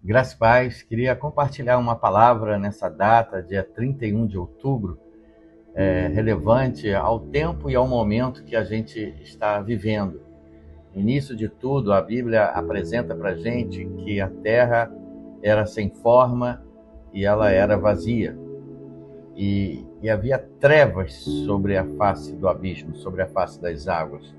Graças a Paz, queria compartilhar uma palavra nessa data, dia 31 de outubro, relevante ao tempo e ao momento que a gente está vivendo. No início de tudo, a Bíblia apresenta para a gente que a terra era sem forma e ela era vazia. E havia trevas sobre a face do abismo, sobre a face das águas.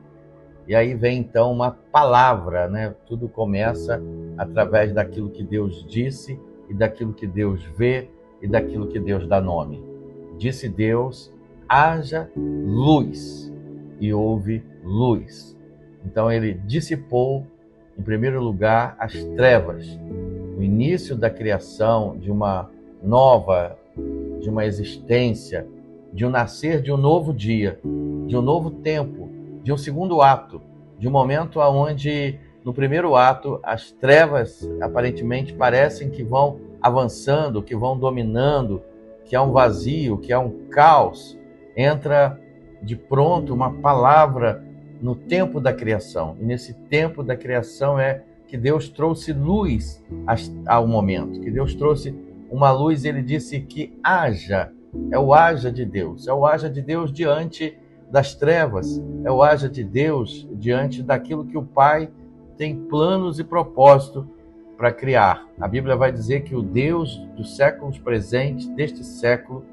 E aí vem então uma palavra, né? Tudo começa através daquilo que Deus disse e daquilo que Deus vê e daquilo que Deus dá nome. Disse Deus: haja luz, e houve luz. Então ele dissipou, em primeiro lugar, as trevas, o início da criação de uma nova, de uma existência, de um nascer de um novo dia, de um novo tempo, de um segundo ato, de um momento onde, no primeiro ato, as trevas aparentemente parecem que vão avançando, que vão dominando, que há um vazio, que há um caos. Entra de pronto uma palavra no tempo da criação. E nesse tempo da criação é que Deus trouxe luz ao momento, que Deus trouxe uma luz. Ele disse que haja, é o haja de Deus, é o haja de Deus diante das trevas, é o haja de Deus diante daquilo que o Pai tem planos e propósito para criar. A Bíblia vai dizer que o Deus dos séculos presentes, deste século,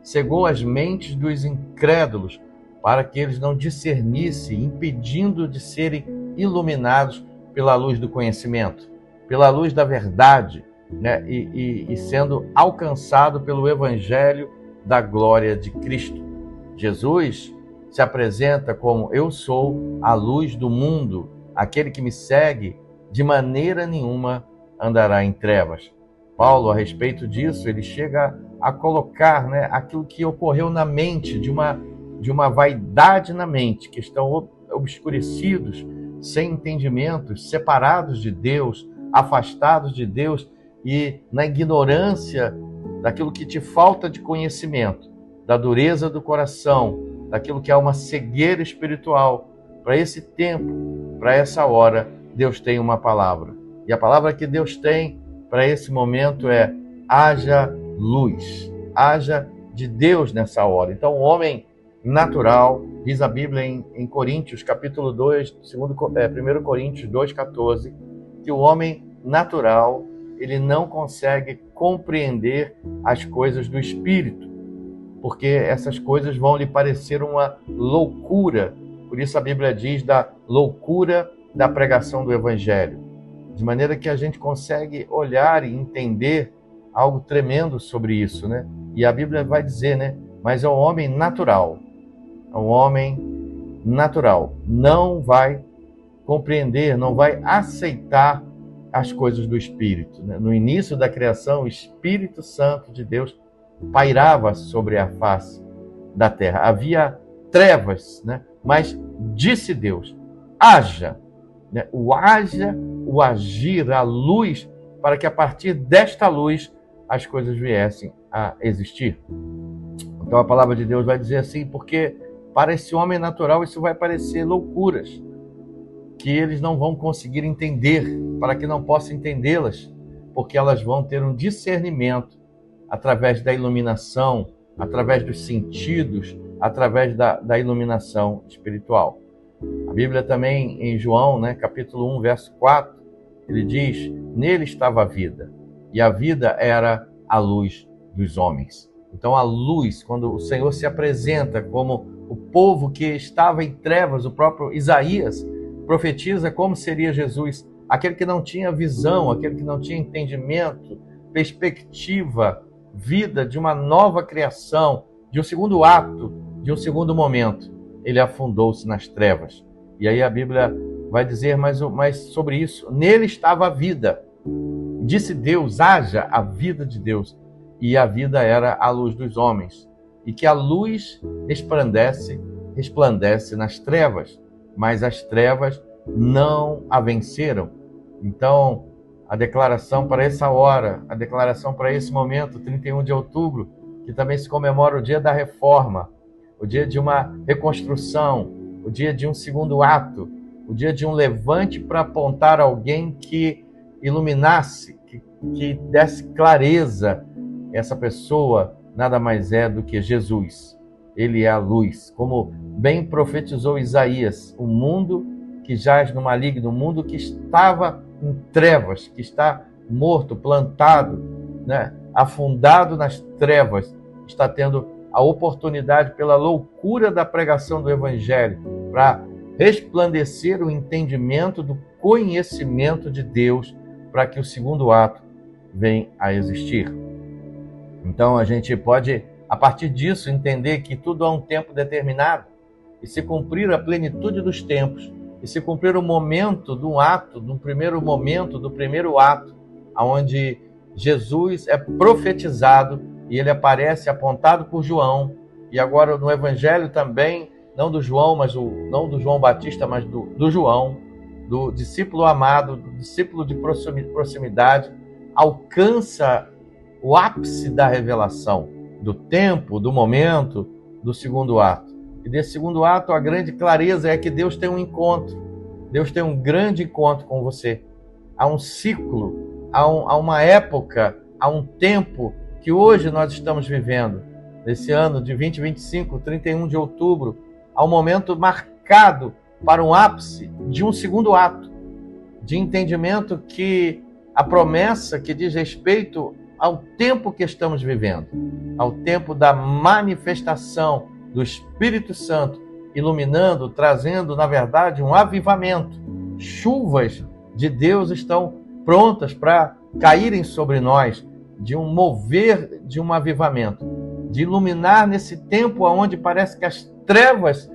cegou as mentes dos incrédulos para que eles não discernissem, impedindo de serem iluminados pela luz do conhecimento, pela luz da verdade, né? E sendo alcançado pelo Evangelho da glória de Cristo. Jesus se apresenta como: eu sou a luz do mundo, aquele que me segue de maneira nenhuma andará em trevas. Paulo, a respeito disso, ele chega a colocar, né, aquilo que ocorreu na mente, de uma vaidade na mente, que estão obscurecidos, sem entendimentos, separados de Deus, afastados de Deus e na ignorância daquilo que te falta de conhecimento, da dureza do coração, daquilo que é uma cegueira espiritual. Para esse tempo, para essa hora, Deus tem uma palavra. E a palavra que Deus tem para esse momento é: haja luz, haja de Deus nessa hora. Então, o homem natural, diz a Bíblia em Coríntios, capítulo 2, 1 Coríntios 2,14, que o homem natural, ele não consegue compreender as coisas do Espírito, porque essas coisas vão lhe parecer uma loucura. Por isso a Bíblia diz da loucura da pregação do Evangelho. De maneira que a gente consegue olhar e entender algo tremendo sobre isso, né? E a Bíblia vai dizer, né? Mas é o homem natural. O homem natural não vai compreender, não vai aceitar as coisas do Espírito, né? No início da criação, o Espírito Santo de Deus pairava sobre a face da terra. Havia trevas, né? Mas disse Deus: haja, né? O haja, o agir, a luz, para que a partir desta luz as coisas viessem a existir. Então a palavra de Deus vai dizer assim, porque para esse homem natural isso vai parecer loucuras, que eles não vão conseguir entender, para que não possam entendê-las, porque elas vão ter um discernimento através da iluminação, através dos sentidos, através da iluminação espiritual. A Bíblia também, em João, né, capítulo 1, verso 4, ele diz: nele estava a vida, e a vida era a luz dos homens. Então a luz, quando o Senhor se apresenta como o povo que estava em trevas, o próprio Isaías profetiza como seria Jesus, aquele que não tinha visão, aquele que não tinha entendimento, perspectiva, vida de uma nova criação, de um segundo ato, de um segundo momento. Ele afundou-se nas trevas. E aí a Bíblia vai dizer mais sobre isso. Nele estava a vida. Disse Deus: haja a vida de Deus. E a vida era a luz dos homens. E que a luz resplandece nas trevas, mas as trevas não a venceram. Então, a declaração para essa hora, a declaração para esse momento, 31 de outubro, que também se comemora o dia da reforma, o dia de uma reconstrução, o dia de um segundo ato, o dia de um levante para apontar alguém que iluminasse, que que desse clareza. Essa pessoa nada mais é do que Jesus. Ele é a luz. Como bem profetizou Isaías, o mundo que jaz no maligno, o mundo que estava em trevas, que está morto, plantado, né, afundado nas trevas, está tendo a oportunidade, pela loucura da pregação do Evangelho, para resplandecer o entendimento do conhecimento de Deus, para que o segundo ato venha a existir. Então a gente pode, a partir disso, entender que tudo há um tempo determinado, e se cumprir a plenitude dos tempos, e se cumprir o momento do ato, do primeiro ato, onde Jesus é profetizado e ele aparece apontado por João, e agora no Evangelho também, não do João, não do João Batista, mas do João, do discípulo amado, do discípulo de proximidade, alcança o ápice da revelação, do tempo, do momento, do segundo ato. E desse segundo ato, a grande clareza é que Deus tem um encontro. Deus tem um grande encontro com você. Há um ciclo, há uma época, há um tempo que hoje nós estamos vivendo. Nesse ano de 2025, 31 de outubro, há um momento marcado para um ápice de um segundo ato, de entendimento que a promessa que diz respeito ao tempo que estamos vivendo, ao tempo da manifestação do Espírito Santo, iluminando, trazendo, na verdade, um avivamento. Chuvas de Deus estão prontas para caírem sobre nós, de um mover de um avivamento, de iluminar nesse tempo onde parece que as trevas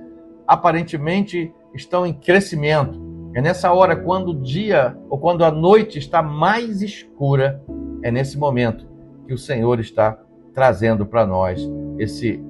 aparentemente estão em crescimento. É nessa hora, quando o dia ou quando a noite está mais escura, é nesse momento que o Senhor está trazendo para nós esse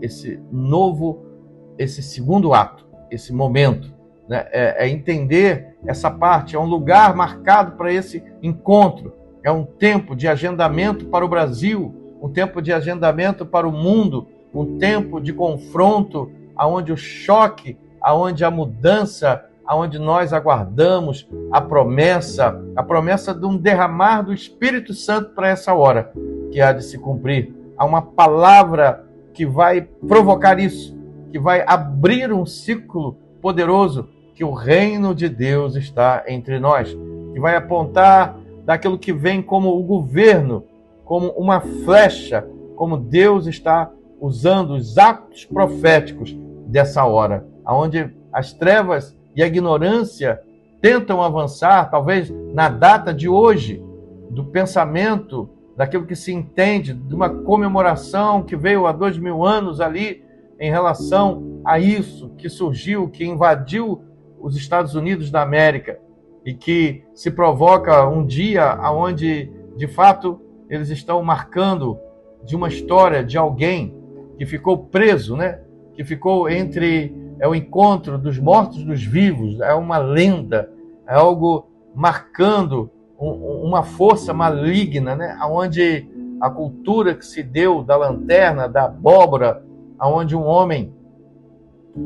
segundo ato, esse momento, né? É entender essa parte, é um lugar marcado para esse encontro, é um tempo de agendamento para o Brasil, um tempo de agendamento para o mundo, um tempo de confronto, aonde o choque, aonde a mudança, aonde nós aguardamos a promessa de um derramar do Espírito Santo para essa hora, que há de se cumprir. Há uma palavra que vai provocar isso, que vai abrir um ciclo poderoso, que o reino de Deus está entre nós, que vai apontar daquilo que vem como o governo, como uma flecha, como Deus está usando os atos proféticos dessa hora, onde as trevas e a ignorância tentam avançar, talvez na data de hoje, do pensamento, daquilo que se entende, de uma comemoração que veio há 2000 anos ali, em relação a isso que surgiu, que invadiu os Estados Unidos da América, e que se provoca um dia onde, de fato, eles estão marcando de uma história de alguém que ficou preso, né? Que ficou entre o encontro dos mortos dos vivos, é uma lenda, é algo marcando uma força maligna, né? Onde a cultura que se deu da lanterna, da abóbora, onde um homem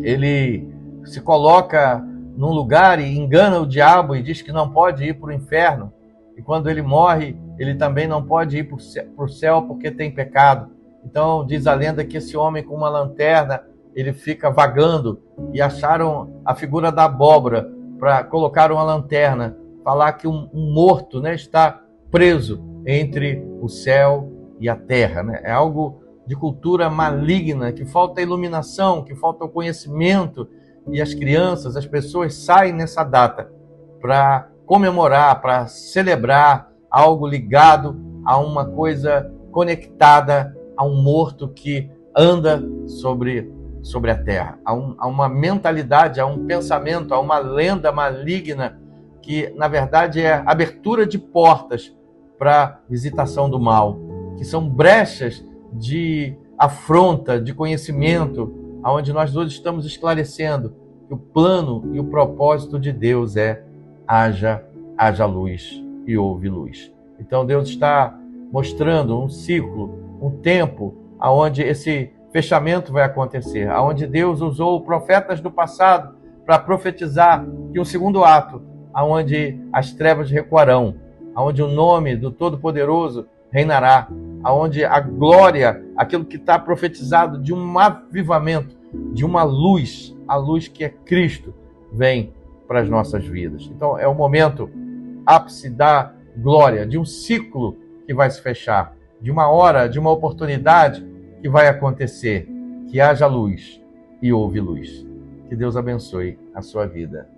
ele se coloca num lugar e engana o diabo e diz que não pode ir para o inferno, e quando ele morre, ele também não pode ir para o céu porque tem pecado. Então diz a lenda que esse homem com uma lanterna, ele fica vagando, e acharam a figura da abóbora para colocar uma lanterna, falar que um morto, né, está preso entre o céu e a terra, né? É algo de cultura maligna, que falta iluminação, que falta o conhecimento, e as crianças, as pessoas saem nessa data para comemorar, para celebrar algo ligado a uma coisa conectada a um morto que anda sobre a terra, a uma mentalidade, a um pensamento, a uma lenda maligna que, na verdade, é abertura de portas para visitação do mal, que são brechas de afronta, de conhecimento, onde nós hoje estamos esclarecendo que o plano e o propósito de Deus é haja luz e houve luz. Então Deus está mostrando um ciclo, um tempo, onde esse fechamento vai acontecer, onde Deus usou profetas do passado para profetizar que um segundo ato, onde as trevas recuarão, onde o nome do Todo-Poderoso reinará, onde a glória, aquilo que está profetizado de um avivamento, de uma luz, a luz que é Cristo, vem para as nossas vidas. Então é o momento ápice da glória, de um ciclo que vai se fechar, de uma hora, de uma oportunidade que vai acontecer, que haja luz e houve luz. Que Deus abençoe a sua vida.